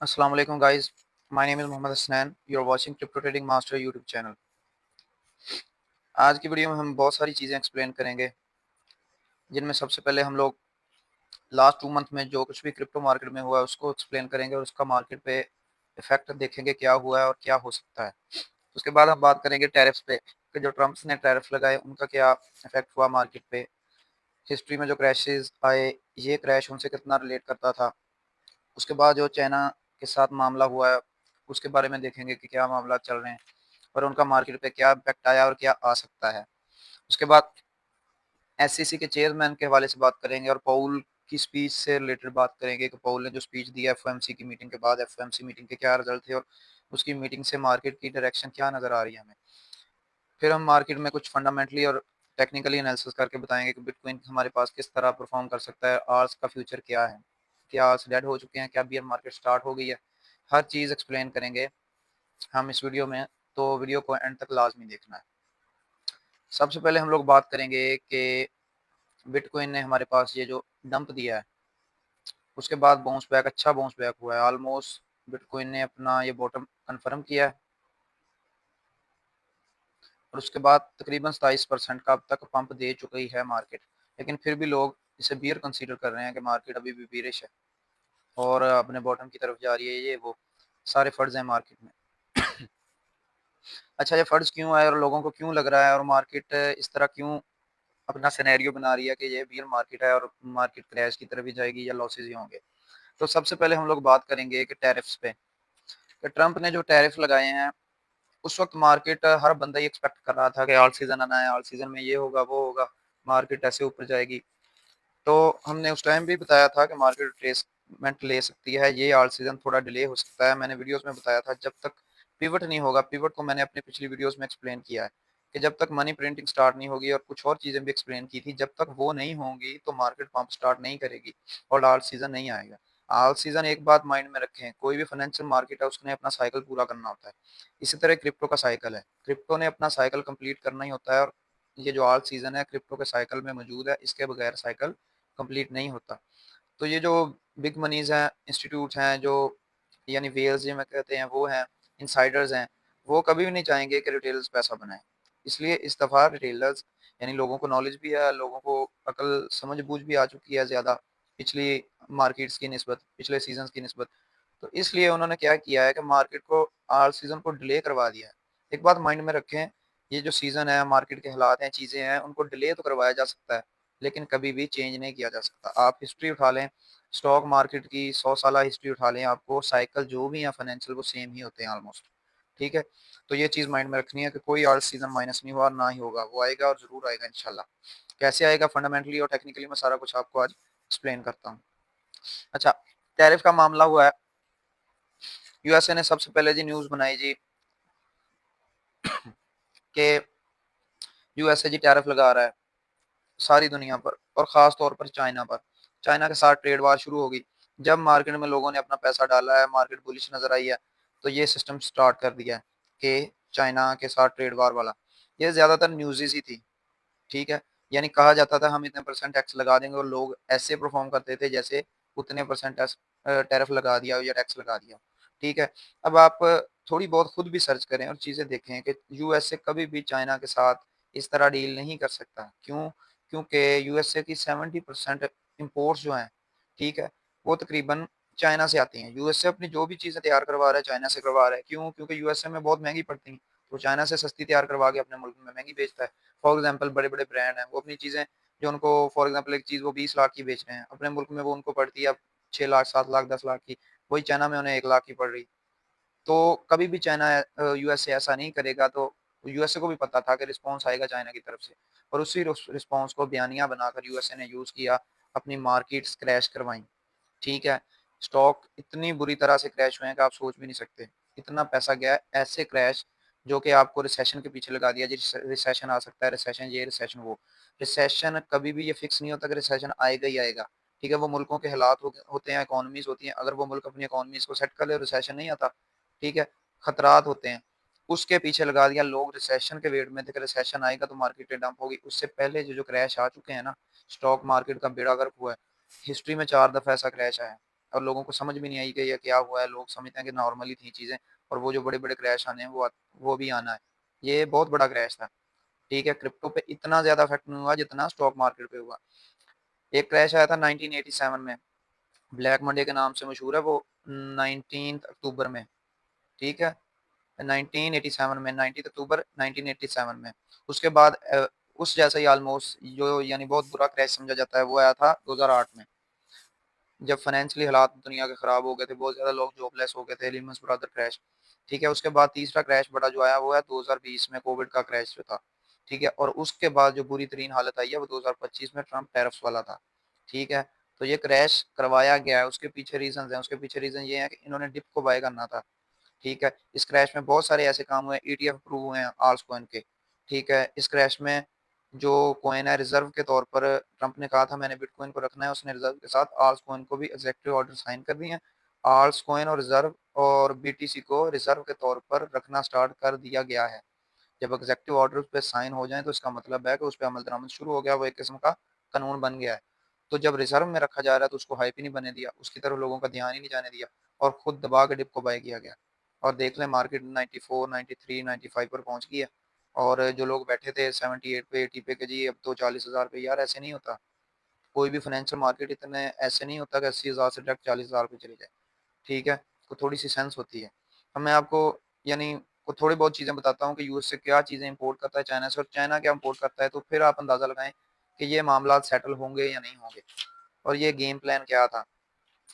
Assalamu alaikum guys. My name is Mohammad Hasnan. You are watching Crypto Trading Master YouTube channel. आज की video में हम बहुत सारी चीज़ें एक्सप्लेन करेंगे, जिनमें सबसे पहले हम लोग लास्ट 2 मंथ में जो कुछ भी क्रिप्टो मार्केट में हुआ है उसको एक्सप्लेन करेंगे और उसका मार्केट पे इफेक्ट देखेंगे क्या हुआ है और क्या हो सकता है। उसके बाद हम बात करेंगे टैरिफ्स पे कि जो ट्रम्प ने टैरिफ लगाए उनका क्या इफेक्ट हुआ मार्केट पे। हिस्ट्री में जो क्रैशेस आए, ये क्रैश उनसे कितना रिलेट करता था। उसके बाद जो चाइना के साथ मामला हुआ है उसके बारे में देखेंगे कि क्या मामला चल रहे हैं और उनका मार्केट पे क्या इम्पैक्ट आया और क्या आ सकता है। उसके बाद एसईसी के चेयरमैन के हवाले से बात करेंगे और पॉल की स्पीच से रिलेटेड बात करेंगे कि पॉल ने जो स्पीच दिया एफओएमसी की मीटिंग के बाद, एफओएमसी मीटिंग के क्या रिजल्ट थे और उसकी मीटिंग से मार्केट की डायरेक्शन क्या नज़र आ रही है हमें। फिर हम मार्केट में कुछ फंडामेंटली और टेक्निकली एनालिसिस करके बताएंगे कि बिटकॉइन हमारे पास किस तरह परफॉर्म कर सकता है, आर्स का फ्यूचर क्या है, क्या आर्स डेड हो चुके हैं, क्या बियर मार्केट स्टार्ट हो गई है। हर चीज़ एक्सप्लेन करेंगे हम इस वीडियो में, तो वीडियो को एंड तक लाजमी देखना है। सबसे पहले हम लोग बात करेंगे कि बिटकॉइन ने हमारे पास ये जो डंप दिया है उसके बाद बाउंस बैक, अच्छा बाउंस बैक हुआ है। ऑलमोस्ट बिटकॉइन ने अपना ये बॉटम कंफर्म किया है और उसके बाद तकरीबन 27% का अब तक पंप दे चुकी है मार्केट। लेकिन फिर भी लोग इसे बियर कंसीडर कर रहे हैं कि मार्केट अभी भी बीरिश है और अपने बॉटम की तरफ जा रही है। ये वो सारे फर्ज हैं मार्केट में। अच्छा, ये फर्ज क्यों आए और लोगों को क्यों लग रहा है और मार्केट इस तरह क्यों अपना सिनेरियो बना रही है कि ये बियर मार्केट है और मार्केट क्रैश की तरफ ही जाएगी या लॉसेज ही होंगे। तो सबसे पहले हम लोग बात करेंगे कि टैरिफ्स पे, कि ट्रंप ने जो टैरिफ लगाए हैं उस वक्त मार्केट हर बंदा ही एक्सपेक्ट कर रहा था कि ऑल सीजन आना है, ऑल सीजन में ये होगा वो होगा, मार्केट ऐसे ऊपर जाएगी। तो हमने उस टाइम भी बताया था कि मार्केट रिट्रेसमेंट ले सकती है, ये ऑल सीजन थोड़ा डिले हो सकता है। मैंने वीडियोस में बताया था जब तक पिवट नहीं होगा, पिवट को मैंने अपनी पिछली वीडियोस में एक्सप्लेन किया है कि जब तक मनी प्रिंटिंग स्टार्ट नहीं होगी, और कुछ और चीज़ें भी एक्सप्लेन की थी, जब तक वो नहीं होंगी तो मार्केट पंप स्टार्ट नहीं करेगी और ऑल सीजन नहीं आएगा। ऑल सीजन एक बात माइंड में रखें, कोई भी फाइनेंशियल मार्केट है उसने अपना साइकिल पूरा करना होता है। इसी तरह क्रिप्टो का साइकिल है, क्रिप्टो ने अपना साइकिल कंप्लीट करना ही होता है और ये जो ऑल सीजन है क्रिप्टो के साइकिल में मौजूद है, इसके बगैर साइकिल कंप्लीट नहीं होता। तो ये जो बिग मनीज हैं, इंस्टीट्यूट हैं, जो यानी वेल्स जिन्हें कहते हैं, वो हैं, इनसाइडर्स हैं, वो कभी भी नहीं चाहेंगे कि रिटेलर्स पैसा बनाएं। इसलिए इस दफ़ा रिटेलर्स यानी लोगों को नॉलेज भी है, लोगों को अकल समझ बूझ भी आ चुकी है ज़्यादा पिछली मार्केट्स की निस्बत, पिछले सीजन की निस्बत। तो इसलिए उन्होंने क्या किया है कि मार्केट को आल सीजन को डिले करवा दिया है। एक बात माइंड में रखें, ये जो सीजन है, मार्केट के हालात हैं, चीज़ें हैं, उनको डिले तो करवाया जा सकता है लेकिन कभी भी चेंज नहीं किया जा सकता। आप हिस्ट्री उठा लें, स्टॉक मार्केट की 100 साला हिस्ट्री उठा लें, आपको साइकिल जो भी है फाइनेंशियल वो सेम ही होते हैं ऑलमोस्ट। ठीक है, तो ये चीज़ माइंड में रखनी है कि कोई और सीजन माइनस नहीं हुआ, ना ही होगा, वो आएगा और ज़रूर आएगा इंशाल्लाह। कैसे आएगा फंडामेंटली और टेक्निकली मैं सारा कुछ आपको आज एक्सप्लेन करता हूँ। अच्छा, टैरिफ का मामला हुआ है, यूएसए ने सबसे पहले जी न्यूज़ बनाई जी कि यूएसए जी टैरिफ लगा रहा है सारी दुनिया पर और ख़ास तौर पर चाइना पर। चाइना के साथ ट्रेड वार शुरू हो गई। जब मार्केट में लोगों ने अपना पैसा डाला है, मार्केट बुलिश नज़र आई है, तो ये सिस्टम स्टार्ट कर दिया है कि चाइना के साथ ट्रेड वार वाला। ये ज़्यादातर न्यूज़ ही थी, ठीक है? यानी कहा जाता था हम इतने परसेंट टैक्स लगा देंगे और लोग ऐसे परफ़ॉर्म करते थे जैसे उतने परसेंट टैरिफ लगा दिया हो या टैक्स लगा दिया हो, ठीक है? अब आप थोड़ी बहुत खुद भी सर्च करें और चीज़ें देखें कि यूएसए कभी भी चाइना के साथ इस तरह डील नहीं कर सकता। क्यों? क्योंकि यूएसए की 70% इम्पोर्ट्स जो हैं, ठीक है? वो तकरीबन चाइना से आती हैं। यूएसए अपनी जो भी चीज़ें तैयार करवा रहा है, चाइना से करवा रहा है। क्यों? क्योंकि यूएसए में बहुत महँगी पड़ती हैं, तो चाइना से सस्ती तैयार करवा के अपने मुल्क में महँगी बेचता है। फॉर एग्जांपल बड़े-बड़े ब्रांड हैं, वो अपनी चीज़ें जो उनको फॉर एग्जांपल एक चीज़ वो 20 लाख की बेच रहे हैं, अपने मुल्क में वो उनको पड़ती है अब 6 लाख, 7 लाख, 10 लाख की, वही चाइना में उन्हें 1 लाख की पड़ रही। तो कभी भी चाइना यूएसए ऐसा नहीं करेगा, तो यूएसए को भी पता था कि रिस्पॉन्स आएगा चाइना की तरफ से और उसी रिस्पॉन्स को बयानिया बनाकर यूएसए ने यूज़ किया, अपनी मार्केट्स क्रैश करवाई, ठीक है? स्टॉक इतनी बुरी तरह से क्रैश हुए हैं कि आप सोच भी नहीं सकते। इतना पैसा गया है, ऐसे क्रैश जो कि आपको रिसेशन के पीछे लगा दिया जी, रिसेशन आ सकता है, रिसेशन ये, रिसेशन वो। रिसेशन कभी भी ये फिक्स नहीं होता कि रिसेशन आएगा ही आएगा, ठीक है? वो मुल्कों के हालात होते हैं, इकोनॉमीज़ होती हैं, अगर वो मुल्क अपनी इकोनॉमीज़ को सेट कर ले, रिसेशन नहीं आता, ठीक है? खतरात होते हैं, उसके पीछे लगा दिया। लोग रिसेशन के वेट में थे कि रिसेशन आएगा तो मार्केट डंप होगी। उससे पहले जो जो क्रैश आ चुके हैं ना, स्टॉक मार्केट का बेड़ा गर्क हुआ है। हिस्ट्री में 4 दफ़ा ऐसा क्रैश आया है। और लोगों को समझ भी नहीं आई कि ये क्या हुआ है। लोग समझते हैं कि नॉर्मली थी चीज़ें, और वो जो बड़े-बड़े क्रैश आने हैं वो भी आना है। ये बहुत बड़ा क्रैश था, ठीक है? क्रिप्टो पे इतना ज़्यादा इफ़ेक्ट नहीं हुआ जितना स्टॉक मार्केट पे हुआ। एक क्रैश आया था 1987 में, ब्लैक मंडे के नाम से मशहूर है वो, 19 अक्टूबर में, ठीक है? 1987 में, 19 अक्टूबर 1987 में। उसके बाद उस जैसा ही ऑलमोस्ट जो यानी बहुत बुरा क्रैश समझा जाता है, वो आया था 2008 में। जब फाइनेंशियली हालात दुनिया के खराब हो गए थे, बहुत ज़्यादा लोग जॉबलेस हो गए थे, लिहमन ब्रदर क्रैश, ठीक है? उसके बाद तीसरा क्रैश बड़ा जो आया वो है 2020 में, कोविड का क्रैश जो था, ठीक है? और उसके बाद जो बुरी तरीन हालत आई है वो 2025 में ट्रंप टैरिफ्स वाला था, ठीक है? तो ये क्रैश करवाया गया है, उसके पीछे रीजंस हैं। उसके पीछे रीजन ये है कि इन्होंने डिप को बाय करना था, ठीक है? इस क्रैश में बहुत सारे ऐसे काम हुए, ईटीएफ अप्रूव हुए हैं आल्स कॉइन के, ठीक है? इस क्रैश में जो कॉइन है रिजर्व के तौर पर, ट्रंप ने कहा था मैंने बिटकॉइन को रखना है, उसने रिजर्व के साथ आल्स कॉइन को भी एग्जेक्टिव ऑर्डर साइन कर दिए हैं। आल्स कॉइन और रिजर्व और बीटीसी को रिजर्व के तौर पर रखना स्टार्ट कर दिया गया है। जब एग्जेक्टिव ऑर्डर पे साइन हो जाए तो इसका मतलब है कि उस पर अमल दरामद शुरू हो गया, वो एक किस्म का कानून बन गया है। तो जब रिजर्व में रखा जा रहा है तो उसको हाइप ही नहीं बने दिया, उसकी तरफ लोगों का ध्यान ही नहीं जाने दिया, और खुद दबा के डिप को बाय किया गया। और देख लें मार्केट 94, 93, 95 पर पहुंच गई है, और जो लोग बैठे थे 78 पे, 80 पे, कि जी अब तो 40,000 पे, यार ऐसे नहीं होता। कोई भी फाइनेंशियल मार्केट इतने ऐसे नहीं होता कि 80,000 से डायरेक्ट 40,000 पे चले जाए, ठीक है? तो थोड़ी सी सेंस होती है। अब मैं आपको यानी को थोड़ी बहुत चीज़ें बताता हूँ कि यूएस से क्या चीज़ें इंपोर्ट करता है चाइना से, और चाइना क्या इंपोर्ट करता है, तो फिर आप अंदाज़ा लगाएं कि ये मामला सेटल होंगे या नहीं होंगे, और ये गेम प्लान क्या था।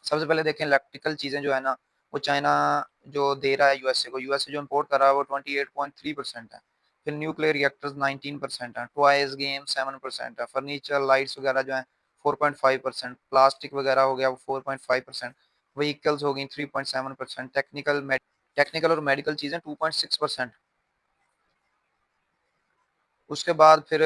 सबसे पहले देखें इलेक्ट्रिकल चीज़ें जो है ना, वो चाइना जो दे रहा है यूएसए को, यूएसए जो इंपोर्ट कर रहा है वो 28.3% है। फिर न्यूक्लियर रिएक्टर्स 19% है, टॉयज गेम 7% है, फर्नीचर लाइट्स वगैरह जो है 4.5%, प्लास्टिक वगैरह हो गया वो 4.5%, व्हीकल्स हो गई 3.7%, टेक्निकल और मेडिकल चीज़ें 2.6%। उसके बाद फिर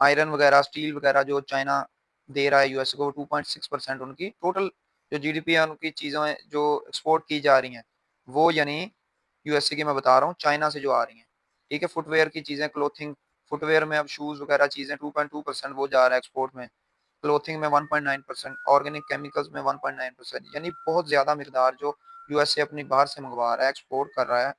आयरन वगैरह, स्टील वगैरह जो चाइना दे रहा है यूएस को, 2.6% उनकी टोटल जो जीडीपी है उनकी चीज़ें जो एक्सपोर्ट की जा रही हैं, वो यानी यूएसए की मैं बता रहा हूँ, चाइना से जो आ रही हैं, ठीक है? फुटवेयर की चीज़ें, क्लोथिंग, फुटवेयर में अब शूज़ वगैरह चीज़ें 2.2% वो जा रहा है एक्सपोर्ट में, क्लोथिंग में 1.9%, ऑर्गेनिक केमिकल्स में 1.9%, यानी बहुत ज़्यादा मिकदार जो यूएसए अपनी बाहर से मंगवा रहा है, एक्सपोर्ट कर रहा है,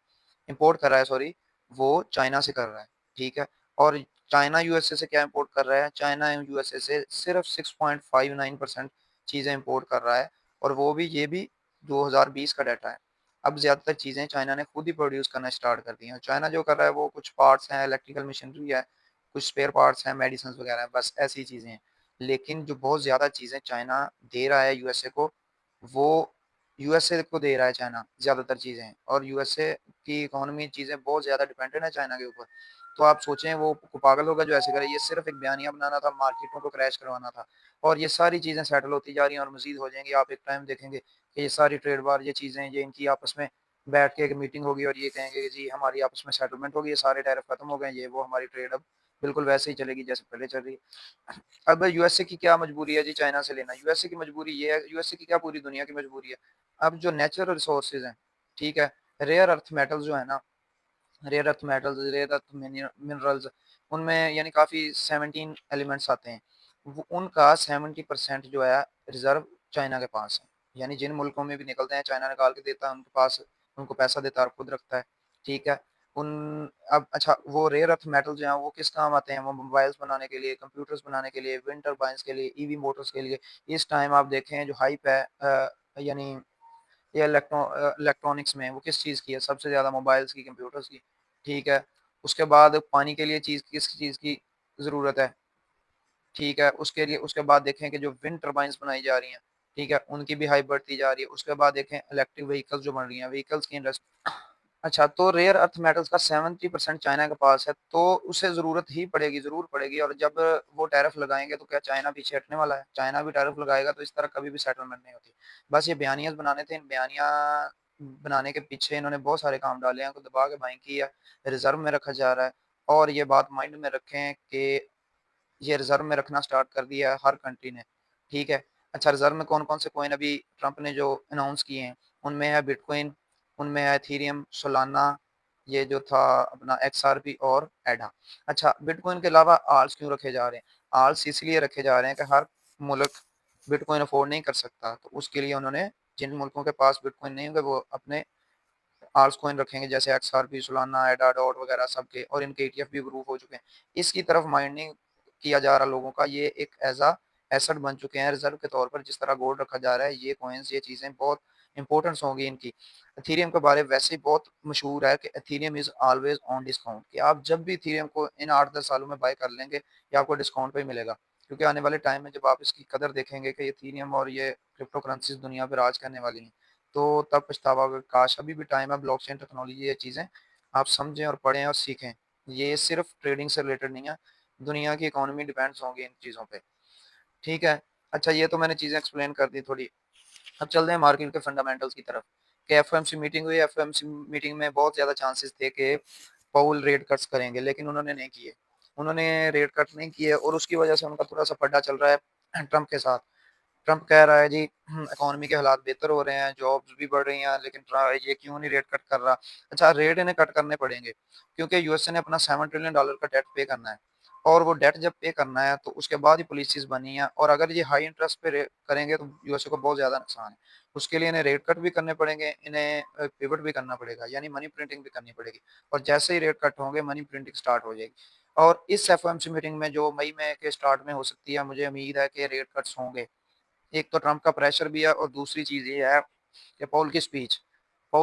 इंपोर्ट कर रहा है सॉरी, वो चाइना से कर रहा है, ठीक है? और चाइना यूएसए से क्या इंपोर्ट कर रहा है? चाइना यूएसए से सिर्फ 6.59% चीज़ें इंपोर्ट कर रहा है, और वो भी ये भी 2020 का डाटा है। अब ज़्यादातर चीज़ें चाइना ने खुद ही प्रोड्यूस करना स्टार्ट कर दी हैं। चाइना जो कर रहा है वो कुछ पार्ट्स हैं, इलेक्ट्रिकल मशीनरी है, कुछ स्पेयर पार्ट्स हैं, मेडिसिन वगैरह हैं, बस ऐसी चीज़ें हैं। लेकिन जो बहुत ज़्यादा चीज़ें चाइना दे रहा है यूएसए को, वो यूएसए को दे रहा है चाइना ज़्यादातर चीज़ें, और यूएसए की इकोनॉमी चीज़ें बहुत ज़्यादा डिपेंडेंट है चाइना के ऊपर। तो आप सोचें वो पागल होगा जो ऐसे करे, ये सिर्फ एक बयानिया बनाना था, मार्केटों को क्रैश करवाना था, और ये सारी चीज़ें सेटल होती जा रही हैं और मज़ीद हो जाएँगी। आप एक टाइम देखेंगे कि ये सारी ट्रेड वार, ये चीज़ें, ये इनकी आपस में बैठ के एक मीटिंग होगी और ये कहेंगे कि जी हमारी आपस में सेटलमेंट होगी, ये सारे टैरिफ खत्म हो गए, ये वो, हमारी ट्रेड अब बिल्कुल वैसे ही चलेगी जैसे पहले चल रही है। अब यूएसए की क्या मजबूरी है जी चाइना से लेना? यूएसए की मजबूरी ये है, यूएसए की क्या पूरी दुनिया की मजबूरी है। अब जो नेचुरल रिसोर्सेज हैं, ठीक है, रेयर अर्थ मेटल्स जो है ना, rare earth metals, rare earth minerals, उनमें यानी काफ़ी 17 एलिमेंट्स आते हैं, वो उनका 70% जो है रिजर्व चाइना के पास है। यानी जिन मुल्कों में भी निकलते हैं चाइना निकाल के देता है उनके पास, उनको पैसा देता है और खुद रखता है, ठीक है? उन अब अच्छा वो रेयर अर्थ मेटल जो हैं वो किस काम आते हैं? वो मोबाइल्स बनाने के लिए, कंप्यूटर्स बनाने के लिए, विंड टर्बाइन्स के लिए, ईवी मोटर्स के लिए। इस टाइम आप देखें जो हाइप है यानी ये इलेक्ट्रॉनिक्स में, वो किस चीज़ की है? सबसे ज़्यादा मोबाइल्स की, कंप्यूटर्स की, ठीक है? उसके बाद पानी के लिए किस चीज़ की ज़रूरत है? ठीक है? उसके लिए उसके बाद देखें कि जो विंड टर्बाइन्स बनाई जा रही हैं, ठीक है? उनकी भी हाइप बढ़ती जा रही है। उसके बाद देखें इलेक्ट्रिक व्हीकल्स जो बन रही हैं, व्हीकल्स की इंडस्ट्री। अच्छा, तो रेयर अर्थ मेटल्स का 70% चाइना के पास है, तो उसे ज़रूरत ही पड़ेगी, ज़रूर पड़ेगी, और जब वो टैरिफ लगाएँगे तो क्या चाइना पीछे हटने वाला है? चाइना भी टैरिफ लगाएगा, तो इस तरह कभी भी सेटलमेंट नहीं होती। बस ये बयानियाज़ बनाने थे, इन बयानिया बनाने के पीछे इन्होंने बहुत सारे काम डाले हैं, को दबा के बाइंग की है, रिज़र्व में रखा जा रहा है, और ये बात माइंड में रखें कि ये रिज़र्व में रखना स्टार्ट कर दिया है हर कंट्री ने, ठीक है? अच्छा, रिज़र्व में कौन-कौन से कॉइन अभी ट्रंप ने जो अनाउंस किए हैं, उनमें है बिटकॉइन, उनमें है इथेरियम, सोलाना, ये जो था अपना एक्सआरपी और एडा। अच्छा, बिटकॉइन के अलावा आल्स क्यों रखे जा रहे हैं? आल्स इसलिए रखे जा रहे हैं कि हर मुल्क बिटकॉइन अफोर्ड नहीं कर सकता, तो उसके लिए उन्होंने, जिन मुल्कों के पास बिटकॉइन नहीं होंगे वो अपने आल्स कॉइन रखेंगे, जैसे एक्सआरपी, सोलाना, एडा, डॉट वगैरह सबके, और इनके ईटीएफ भी अप्रूव हो चुके हैं। इसकी तरफ माइंडिंग किया जा रहा लोगों का, ये एक एज अ एसेट बन चुके हैं रिजर्व के तौर पर, जिस तरह गोल्ड रखा जा रहा है, ये कॉइन्स, ये चीजें बहुत इंपॉर्टेंस होंगी इनकी। एथीरियम के बारे में वैसे ही बहुत मशहूर है कि Ethereum is always on discount, कि आप जब भी एथीरियम को इन 8-10 सालों में बाय कर लेंगे, ये आपको डिस्काउंट पे ही मिलेगा। क्योंकि आने वाले टाइम में जब आप इसकी कदर देखेंगे कि एथीरियम और ये क्रिप्टो करेंसीज दुनिया पर राज करने वाली हैं, तो तब पछतावा होगा। काश अभी भी टाइम है, ब्लॉकचेन टेक्नोलॉजी, ये चीज़ें आप समझें और पढ़ें और सीखें। ये सिर्फ ट्रेडिंग से रिलेटेड नहीं है, दुनिया की इकोनॉमी डिपेंड्स होंगी इन चीज़ों पे। ठीक है। अच्छा, ये तो मैंने चीज़ें एक्सप्लेन कर दी थोड़ी। अब चलते हैं मार्केट के फंडामेंटल्स की तरफ, कि एफओएमसी मीटिंग हुई, एफओएमसी मीटिंग में बहुत ज़्यादा चांसेस थे कि पाउल रेट कट्स करेंगे, लेकिन उन्होंने नहीं किए। उन्होंने रेट कट नहीं किए और उसकी वजह से उनका थोड़ा सा पड्डा चल रहा है ट्रंप के साथ। ट्रंप कह रहा है जी इकोनॉमी के हालात बेहतर हो रहे हैं, जॉब्स भी बढ़ रही हैं, लेकिन ये क्यों नहीं रेट कट कर रहा। अच्छा, रेट इन्हें कट करने पड़ेंगे, क्योंकि यूएसए ने अपना $7 ट्रिलियन का डेट पे करना है, और वो डेट जब पे करना है तो उसके बाद ही पॉलिसीज बनी है, और अगर ये हाई इंटरेस्ट पे करेंगे तो यूएसए को बहुत ज्यादा नुकसान है। उसके लिए इन्हें रेट कट भी करने पड़ेंगे, इन्हें पिवट भी करना पड़ेगा, यानी मनी प्रिंटिंग भी करनी पड़ेगी। और जैसे ही रेट कट होंगे, मनी प्रिंटिंग स्टार्ट हो जाएगी। और इस एफओएमसी मीटिंग में जो मई में के स्टार्ट में हो सकती है, मुझे उम्मीद है कि रेट कट्स होंगे। एक तो ट्रंप का प्रेशर भी है, और दूसरी चीज ये है कि पॉल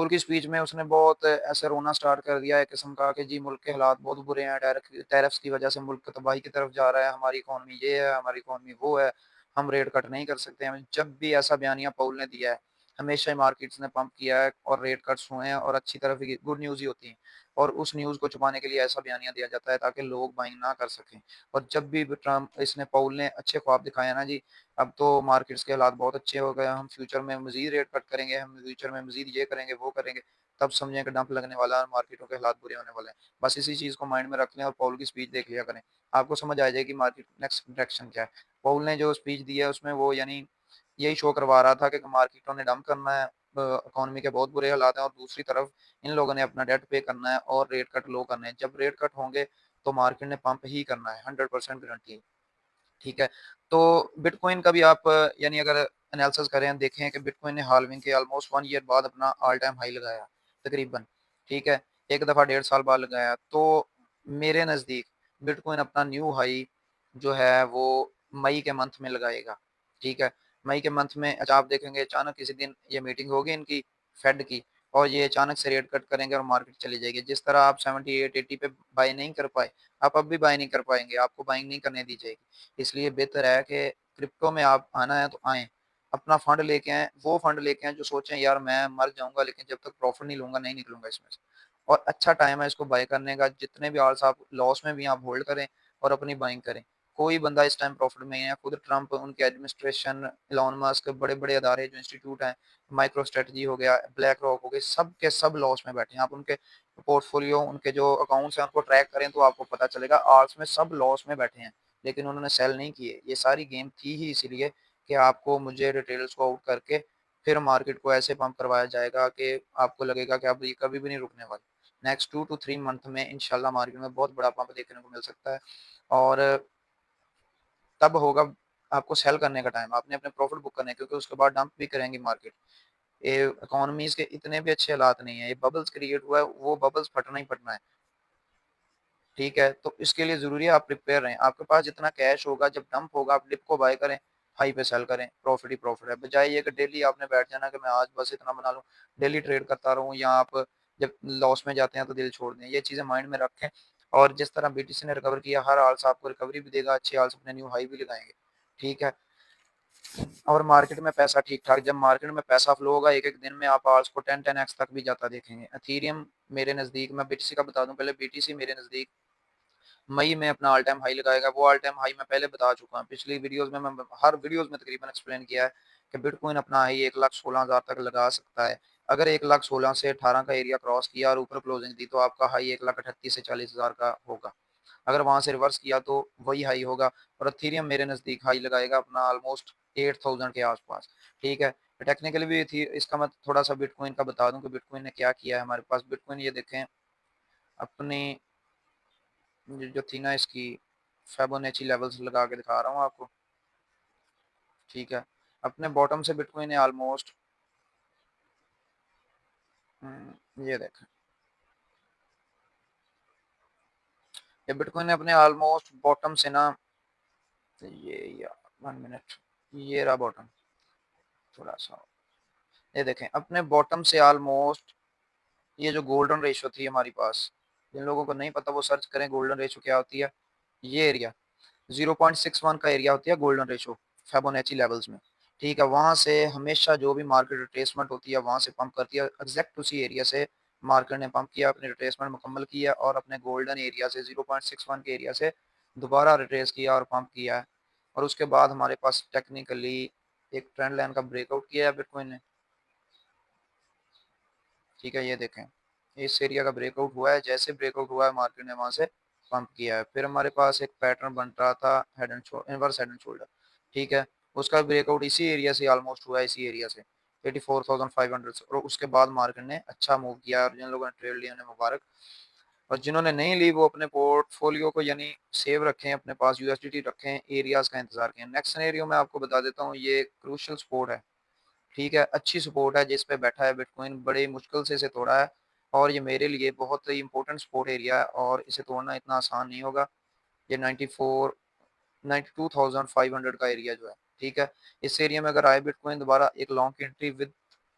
की स्पीच में उसने बहुत ऐसे रोना स्टार्ट कर दिया है, किस्म का कि जी मुल्क के हालात बहुत बुरे हैं, टैरिफ्स की वजह से मुल्क तबाही की तरफ जा रहा है, हमारी इकॉनमी ये है, हमारी इकॉनमी वो है, हम रेट कट नहीं कर सकते हैं। जब भी ऐसा बयानिया पॉल ने दिया है, हमेशा ही मार्केट्स ने पंप किया है, और रेट कट्स हुए हैं, और अच्छी तरफ की गुड न्यूज़ ही होती है। और उस न्यूज़ को छुपाने के लिए ऐसा बयानिया दिया जाता है ताकि लोग बाइंग ना कर सकें। और जब भी ट्रम्प इसने पॉल ने अच्छे ख्वाब दिखाया ना जी, अब तो मार्केट्स के हालात बहुत अच्छे हो गए, हम फ्यूचर में मजीद रेट कट करेंगे, हम फ्यूचर में मजीद ये करेंगे वो करेंगे, तब समझें कि डंप लगने वाला है और मार्केटों के हालात बुरे होने वाले हैं। बस इसी चीज़ को माइंड में रख लें और पॉल की स्पीच देख लिया करें, आपको समझ आ जाएगी मार्केट नेक्स्ट डायरेक्शन क्या है। पॉल ने जो स्पीच दी है उसमें वो यानी यही शो करवा रहा था कि मार्केटों ने डंप करना है, इकोनॉमी के बहुत बुरे हालात हैं, और दूसरी तरफ इन लोगों ने अपना डेट पे करना है और रेट कट लो करने हैं। जब रेट कट होंगे तो मार्केट ने पंप ही करना है, 100% गारंटी। ठीक है। तो बिटकॉइन का भी आप यानी अगर एनालिसिस करें, देखें कि बिटकॉइन ने हाल्विंग के ऑलमोस्ट 1 ईयर बाद अपना ऑल टाइम हाई लगाया तकरीबन। ठीक है। एक दफ़ा 1.5 साल बाद लगाया, तो मेरे नज़दीक बिटकॉइन अपना न्यू हाई जो है वो मई के मंथ में लगाएगा। ठीक है। मई के मंथ में अच्छा आप देखेंगे अचानक किसी दिन ये मीटिंग होगी इनकी फेड की, और ये अचानक से रेट कट करेंगे और मार्केट चली जाएगी। जिस तरह आप 78-80 पे बाय नहीं कर पाए, आप अब भी बाय नहीं कर पाएंगे, आपको बाइंग नहीं करने दी जाएगी। इसलिए बेहतर है कि क्रिप्टो में आप आना है तो आएँ, अपना फंड लेके आएँ, वो फंड लेके आएँ जो सोचें यार मैं मर जाऊँगा लेकिन जब तक प्रॉफ़िट नहीं लूँगा नहीं निकलूँगा इसमें से। और अच्छा टाइम है इसको बाय करने का, जितने भी आल्स आप लॉस में भी आप होल्ड करें और अपनी बाइंग करें। कोई बंदा इस टाइम प्रॉफ़िट में है, खुद ट्रंप, उनके एडमिनिस्ट्रेशन, इलॉन मस्क, बड़े-बड़े अदारे जो इंस्टीट्यूट हैं, माइक्रो स्ट्रेटजी हो गया, ब्लैक रॉक हो गए, सब के सब लॉस में बैठे हैं। आप उनके पोर्टफोलियो, उनके जो अकाउंट्स हैं उनको ट्रैक करें तो आपको पता चलेगा आल्स में सब लॉस में बैठे हैं। लेकिन उन्होंने सेल नहीं किए। ये सारी गेम थी ही इसीलिए कि आपको मुझे डिटेल्स को आउट करके फिर मार्केट को ऐसे पंप करवाया जाएगा कि आपको लगेगा कि अब ये कभी भी नहीं रुकने वाली। नेक्स्ट 2 to 3 मंथ में इंशाल्लाह मार्केट में बहुत बड़ा पंप देखने को मिल सकता है, और तब होगा आपको सेल करने का टाइम, आपने अपने प्रॉफिट बुक करने हैं, क्योंकि उसके बाद डंप भी करेंगी मार्केट। ये इकोनॉमीज के इतने भी अच्छे हालात नहीं है, ये बबल्स क्रिएट हुआ है, वो बबल्स फटना ही फटना है। ठीक है। तो इसके लिए ज़रूरी है आप प्रिपेयर रहें। आपके पास जितना कैश होगा, जब डंप होगा आप डिप को बाय करें, हाई पे सेल करें, प्रॉफिट ही प्रॉफिट है। बजाय ये कि डेली आपने बैठ जाना कि मैं आज बस इतना बना लूँ, डेली ट्रेड करता रहूँ, या आप जब लॉस में जाते हैं तो दिल छोड़ दें। ये चीज़ें माइंड में रखें, और जिस तरह बीटीसी ने रिकवर किया, हर हाल से आपको रिकवरी भी देगा, अच्छे हाल से अपने न्यू हाई भी लगाएँगे। ठीक है। और मार्केट में पैसा ठीक-ठाक, जब मार्केट में पैसा फ्लो होगा, एक-एक दिन में आप आल्स को 10-10x तक भी जाता देखेंगे। एथेरियम मेरे नज़दीक, मैं बीटीसी का बता दूँ पहले, बीटीसी मेरे नज़दीक मई में अपना ऑल टाइम हाई लगाएगा। वो ऑल टाइम हाई मैं पहले बता चुका हूँ, पिछली वीडियोस में मैं हर वीडियोस में तकरीबन एक्सप्लेन किया है कि बिटकॉइन अपना हाई 1,16,000 तक लगा सकता है। अगर 1,16,000 से 18 का एरिया क्रॉस किया और ऊपर क्लोजिंग दी तो आपका हाई 1,38,000 से 40,000 का होगा। अगर वहां से रिवर्स किया तो वही हाई होगा। और एथेरियम मेरे नज़दीक हाई लगाएगा अपना ऑलमोस्ट 8,000 के आसपास। ठीक है। टेक्निकली भी थी इसका, मैं थोड़ा सा बिटकॉइन का बता दूं कि बिटकॉइन ने क्या किया है हमारे पास। बिटकॉइन ये देखें अपनी जो थी ना इसकी, फेबोनेची लेवल्स लगा के दिखा रहा हूँ आपको। ठीक है। अपने बॉटम से बिटकॉइन ने ऑलमोस्ट ये देखें, ये बिटकॉइन ने अपने ऑलमोस्ट बॉटम से ना, ये या 1 मिनट, ये रहा बॉटम, थोड़ा सा ये देखें अपने बॉटम से ऑलमोस्ट, ये जो गोल्डन रेशियो थी हमारी पास, जिन लोगों को नहीं पता वो सर्च करें गोल्डन रेशियो क्या होती है। ये एरिया 0.61 का एरिया होती है गोल्डन रेशियो फेबोनेची लेवल्स में। ठीक है, वहां से हमेशा जो भी मार्केट रिट्रेसमेंट होती है वहां से पंप करती है, एग्जैक्ट उसी एरिया से मार्केट ने पंप किया, अपनी रिट्रेसमेंट मुकम्मल की है और अपने गोल्डन एरिया से 0.61 के एरिया से दोबारा रिट्रेस किया और पंप किया है। और उसके बाद हमारे पास टेक्निकली एक ट्रेंड लाइन का ब्रेकआउट किया है बिटकॉइन ने। ठीक है, ये देखें, इस एरिया का ब्रेकआउट हुआ है, जैसे ब्रेकआउट हुआ है मार्केट ने वहां से पंप किया है। फिर हमारे पास एक पैटर्न बन रहा था head and shoulder, inverse head and shoulder. ठीक है, उसका ब्रेकआउट इसी एरिया से ऑलमोस्ट हुआ है, इसी एरिया से 84,500 से, और उसके बाद मार्केट ने अच्छा मूव किया। और जिन लोगों ने ट्रेड लिया उन्हें मुबारक, और जिन्होंने नहीं ली वो अपने पोर्टफोलियो को यानी सेव रखें, अपने पास यूएसडीटी रखें, एरियाज का इंतजार करें। नेक्स्ट सिनेरियो में आपको बता देता हूँ, ये क्रूशियल सपोर्ट है। ठीक है, अच्छी सपोर्ट है जिस पे बैठा है बिटकॉइन, बड़े मुश्किल से इसे तोड़ा है, और ये मेरे लिए बहुत ही इंपॉर्टेंट सपोर्ट एरिया है और इसे तोड़ना इतना आसान नहीं होगा। ये 92,500 का एरिया जो है, ठीक है, इस एरिया में अगर आए बिटकॉइन दोबारा, एक लॉन्ग की एंट्री विद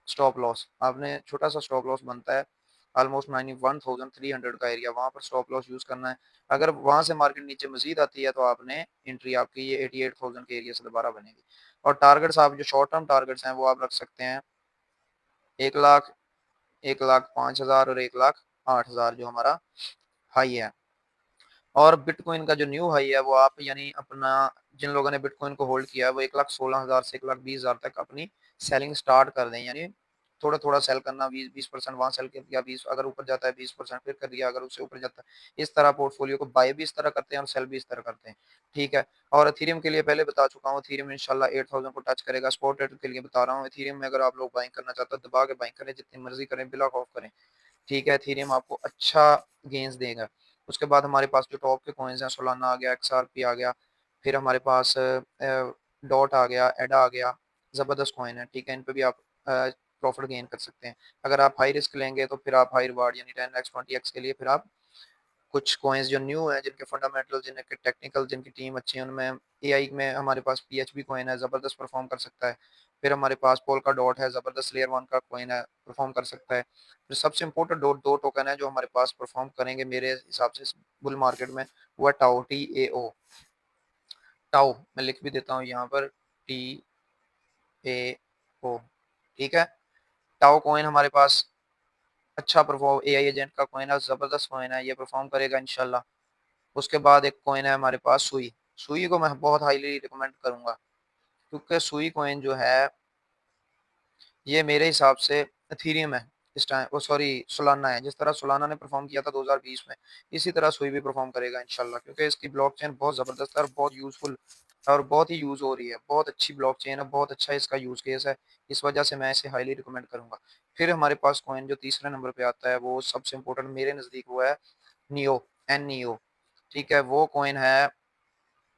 स्टॉप लॉस, आपने छोटा सा स्टॉप लॉस बनता है ऑलमोस्ट 91,300 का एरिया, वहां पर स्टॉप लॉस यूज करना है। अगर वहां से मार्केट नीचे मजीद आती है तो आपने एंट्री आपकी ये 88,000 के एरिया से दोबारा बनेगी। और टारगेट्स आप जो शॉर्ट टर्म टारगेट्स हैं वो आप रख सकते हैं 1 लाख, 1,05,000 और 1,08,000 जो हमारा हाई है। और बिटकॉइन का जो न्यू हाई है वो आप यानी अपना, जिन लोगों ने बिटकॉइन को होल्ड किया है वो 1,16,000 से 1,20,000 तक अपनी सेलिंग स्टार्ट कर दें, यानी थोड़ा थोड़ा सेल करना, 20% वहां सेल कर दिया, 20 अगर ऊपर जाता है 20% फिर कर दिया, अगर उससे ऊपर जाता है, इस तरह पोर्टफोलियो को बाय भी इस तरह करते हैं और सेल भी इस तरह करते हैं। ठीक है, और एथीरियम के लिए पहले बता चुका हूँ, एथीरियम इंशाल्लाह 8,000 को टच करेगा। स्पॉट रेट के लिए बता रहा हूँ, एथीरियम में अगर आप लोग बाइंग करना चाहते हो दबा के बाइंग करें, जितनी मर्जी करें, बिला खौफ करें। ठीक है, एथेरियम आपको अच्छा गेंस देगा। उसके बाद हमारे पास जो टॉप के कॉइन्स हैं, सोलाना आ गया, एक्सआरपी आ गया, फिर हमारे पास डॉट आ गया, एडा आ गया, ज़बरदस्त कॉइन है। ठीक है, इन पे भी आप प्रॉफिट गेन कर सकते हैं। अगर आप हाई रिस्क लेंगे तो फिर आप हाई रिवार्ड यानी 10x 20x के लिए फिर आप कुछ कॉइन्स जो न्यू है, जिनके फंडामेंटल, जिनके टेक्निकल, जिनकी टीम अच्छी है, उनमें एआई में हमारे पास पीएचबी कॉइन है, ज़बरदस्त परफॉर्म कर सकता है। फिर हमारे पास पोल्का डॉट है, ज़बरदस्त लेयर वन का कॉइन है, परफॉर्म कर सकता है। फिर सबसे इंपॉर्टेंट दो टोकन है जो हमारे पास परफॉर्म करेंगे मेरे हिसाब से बुल मार्केट में, वो है टाओ, TAO, टाओ। मैं लिख भी देता हूँ यहाँ पर, TAO। ठीक है, टाओ कॉइन हमारे पास अच्छा परफॉर्म, एआई एजेंट का कॉइन है, ज़बरदस्त कॉइन है, ये परफॉर्म करेगा इंशाल्लाह। उसके बाद एक कॉइन है हमारे पास सुई, सुई को मैं बहुत हाईली रिकमेंड करूंगा, क्योंकि सुई कॉइन जो है ये मेरे हिसाब से एथीरियम है इस टाइम, वो सॉरी सोलाना है। जिस तरह सोलाना ने परफॉर्म किया था 2020 में, इसी तरह सुई भी परफॉर्म करेगा इंशाल्लाह, क्योंकि इसकी ब्लॉकचेन बहुत ज़बरदस्त है और बहुत यूजफुल और बहुत ही यूज़ हो रही है, बहुत अच्छी ब्लॉकचेन है, बहुत अच्छा इसका यूज़ केस है, इस वजह से मैं इसे हाईली रिकमेंड करूंगा। फिर हमारे पास कॉइन जो तीसरे नंबर पे आता है वो सबसे इंपॉर्टेंट मेरे नज़दीक, वो है नियो, NEO। ठीक है, वो कॉइन है,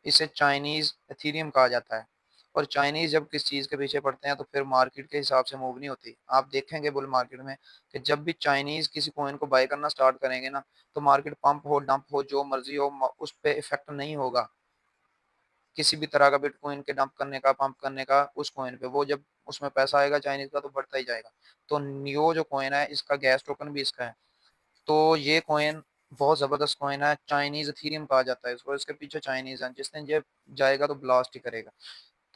इसे चाइनीज एथीरियम कहा जाता है। और चाइनीज जब किस चीज के पीछे पड़ते हैं तो फिर मार्केट के हिसाब से मूव नहीं होती। आप देखेंगे बुल मार्केट में कि जब भी चाइनीज किसी कॉइन को बाय करना स्टार्ट करेंगे ना, तो मार्केट पंप हो डंप हो जो मर्जी हो, उस पर इफेक्ट नहीं होगा किसी भी तरह का बिटकॉइन के डंप करने का, पंप करने का उस कॉइन पे। वो जब उसमें पैसा आएगा चाइनीज का तो बढ़ता ही जाएगा। तो नियो जो कॉइन है इसका गैस टोकन भी इसका है। तो ये कॉइन बहुत जबरदस्त कॉइन है, चाइनीज इथीरियम कहा जाता है इसको, इसके पीछे चाइनीज है, जिस दिन ये जाएगा तो ब्लास्ट ही करेगा।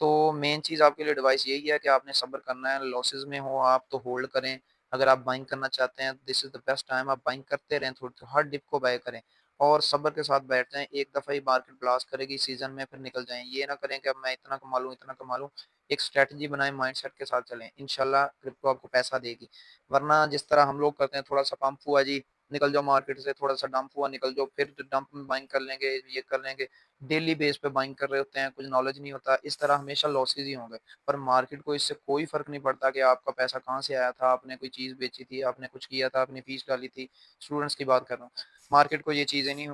तो मेन चीज आपके लिए एडवाइस यही है कि आपने सब्र करना है, लॉसेस में हो आप तो होल्ड करें। अगर आप बाइंग करना चाहते हैं this is the best time, आप बाइंग करते रहें, थोड़ी हर डिप को बाय करें और सब्र के साथ बैठ जाएं। एक दफा ही मार्केट ब्लास्ट करेगी सीजन में, फिर निकल जाएं। ये ना करें कि अब मैं इतना कमा लूं, इतना कमा लूं। एक स्ट्रेटजी बनाएं, माइंडसेट के साथ चलें, इंशाल्लाह क्रिप्टो आपको पैसा देगी। वरना जिस तरह हम लोग करते हैं, थोड़ा सा पंप हुआ जी निकल जाओ मार्केट से, थोड़ा सा डंप हुआ निकल जाओ, फिर डंप में बाइंग कर लेंगे, ये कर लेंगे, डेली बेस पे बाइंग कर रहे होते हैं, कुछ नॉलेज नहीं होता, इस तरह हमेशा लॉसेज ही होंगे। पर मार्केट को इससे कोई फर्क नहीं पड़ता कि आपका पैसा कहाँ से आया था, आपने कोई चीज बेची थी, आपने कुछ किया था, अपनी फीस डाली थी। स्टूडेंट्स की बात कर रहा हूँ, मार्केट को ये चीजें नहीं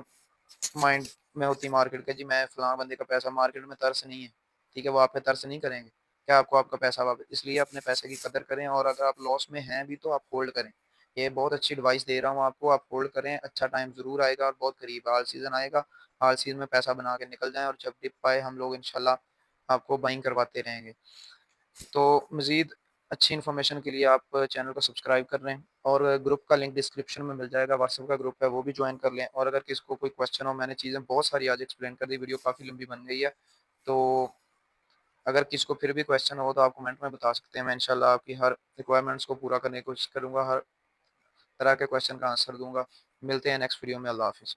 माइंड में होती मार्केट के, जी मैं फलां बंदे का पैसा, मार्केट में तरस नहीं है। ठीक है, वो आप पे तरस नहीं करेंगे। क्या आपको आपका पैसा वापस, इसलिए अपने पैसे की कदर करें और अगर आप लॉस में हैं भी तो आप होल्ड करें। ये बहुत अच्छी एडवाइस दे रहा हूँ आपको, आप होल्ड करें, अच्छा टाइम ज़रूर आएगा और बहुत करीब ऑल सीज़न आएगा। ऑल सीज़न में पैसा बना के निकल जाएँ और जब डिप आए हम लोग इंशाल्लाह आपको बाइंग करवाते रहेंगे। तो मज़ीद अच्छी इन्फॉर्मेशन के लिए आप चैनल को सब्सक्राइब कर लें और ग्रुप का लिंक डिस्क्रिप्शन में मिल जाएगा, व्हाट्सएप का ग्रुप है वो भी ज्वाइन कर लें। और अगर किसी को कोई क्वेश्चन हो, मैंने चीज़ें बहुत सारी आज एक्सप्लेन कर दी, वीडियो काफ़ी लंबी बन गई है। तो अगर किसी को फिर भी क्वेश्चन हो तो आप कमेंट में बता सकते हैं, मैं इंशाल्लाह आपकी हर रिक्वायरमेंट्स को पूरा करने की कोशिश करूँगा, हर तरह के क्वेश्चन का आंसर दूँगा। मिलते हैं नेक्स्ट वीडियो में, अल्लाह हाफ़िज़।